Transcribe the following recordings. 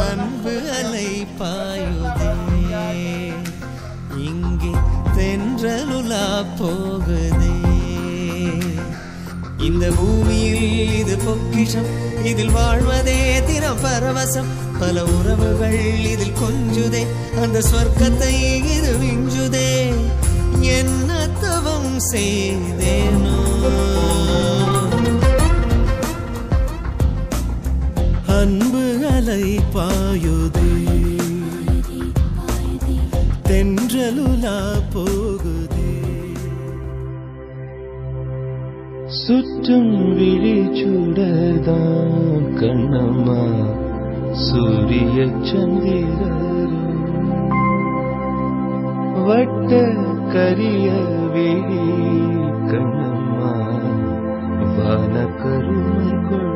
அன்பு அலை பாயுதே இங்கே தென்றலுலா போகுதே இந்த பூமியில் இது பொக்கிஷம் இதில் வாழ்வதே தினம் பரவசம் பல உறவுகள் இதில் கொஞ்சுதே அந்த சொர்க்கத்தை இது விஞ்சுதே என்ன தவம் செய்தேனோ அன்பு அலை பாயுதே தென்றலுலா போகுதே சுற்றும் விழிச்சுடர்தான் கண்ணம்மா சூரிய சந்திரரும் வட்ட கரிய விழி கண்ணம்மா வான கருமைக்குள்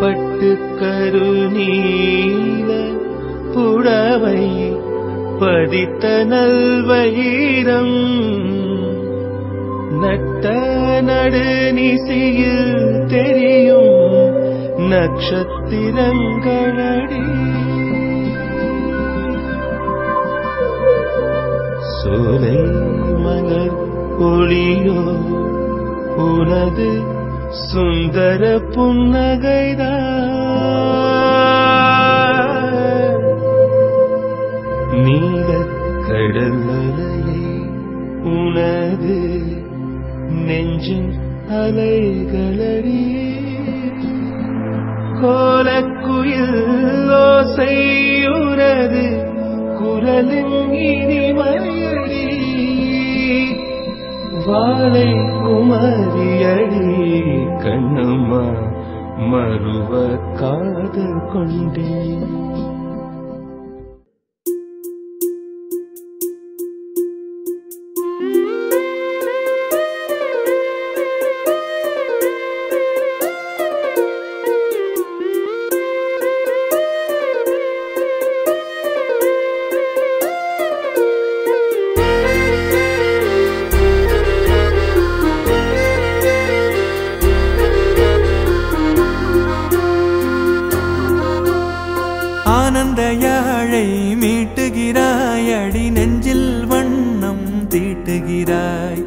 பட்டு கருநீல புடவை பதித்த நல்வயிரம் நட்ட நடுநிசையில் தெரியும் நட்சத்திரங்களடி சோலை மலர் ஒளியோ உனது சுந்தர புன்னகைதான் நீல கடல் அலையை உனது நெஞ்சின் அலைகளடி கோலக்குயில் ஓசையுறது குரலின் இனிமையடி வாழை குமரியடி கண்ணம்மா மறுவ காதல் கொண்டேன் ஆனந்த யாழை மீட்டுகிறாய் அடி நெஞ்சில் வண்ணம் தீட்டுகிறாய்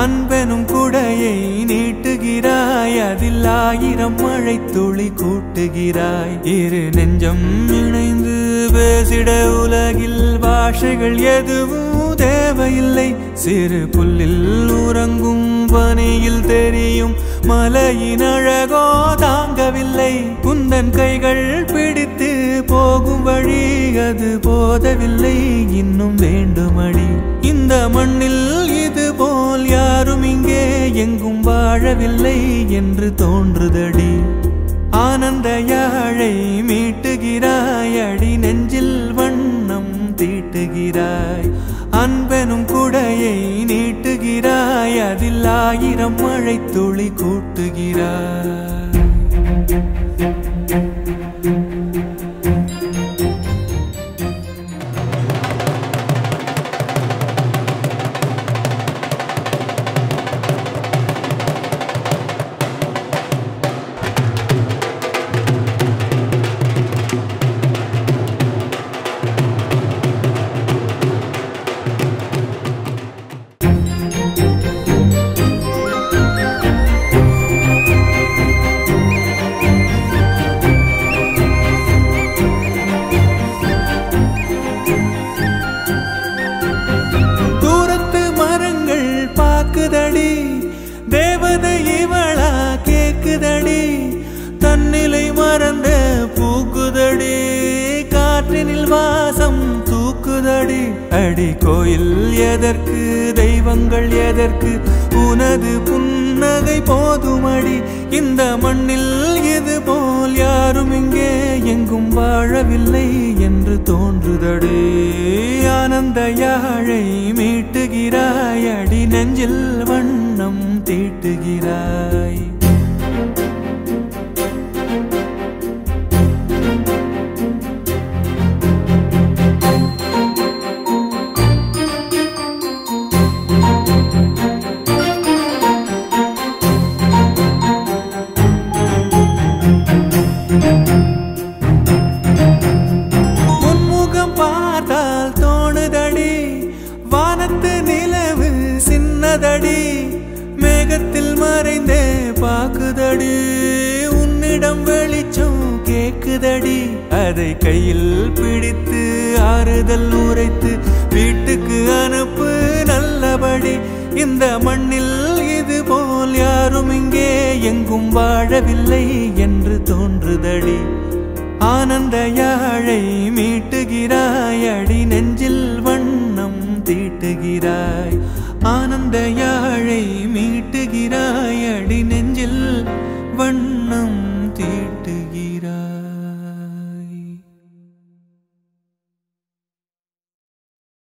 அன்பெனும் குடையை நீட்டுகிறாய் அதில் 1000 மழை துளி கூட்டுகிறாய் இரு நெஞ்சம் இணைந்து பேசிட உலகில் பாஷைகள் எதுவும் தேவையில்லை சிறு புல்லில் உறங்கும் பனியில் தெரியும் மலையின் அழகோ தாங்கவில்லை குந்தன் கைகள் பிடித்து போகும் வழி அது போதவில்லை இன்னும் வேண்டுமடி இந்த மண்ணில் இது போல் யாரும் இங்கே எங்கும் வாழவில்லை என்று தோன்றுதடி ஆனந்த யாழை மீட்டுகிறாய் அடி நெஞ்சில் வண்ணம் தீட்டுகிறாய் அன்பெனும் குடையை நீட்டுகிறாய் அதில் 1000 மழை துளி கூட்டுகிறாய் தேவதை இவளா கேக்குதடி தன்னிலை மறந்த பூக்குதடி காற்றினில் வாசம் தூக்குதடி அடி கோயில் எதற்கு தெய்வங்கள் எதற்கு உனது புன்னகை போதுமடி இந்த மண்ணில் இது போல் யாரும் இங்கே எங்கும் வாழவில்லை என்று தோன்றுதடி ஆனந்த யாழை மீட்டுகிறாய் அடி நெஞ்சில் வண்ணம் தீட்டுகிறாய் கேக்குதடி அதை கையில் பிடித்து ஆறுதல் உரைத்து வீட்டுக்கு அனுப்பு நல்லபடி இந்த மண்ணில் இது போல் யாரும் இங்கே எங்கும் வாழவில்லை என்று தோன்றுதடி ஆனந்த யாழை மீட்டுகிறாய் அடி நெஞ்சில் வண்ணம் தீட்டுகிறாய் ஆனந்த யாழை மீட்டுகிறாய் அடி நெஞ்சில் வண்ணம்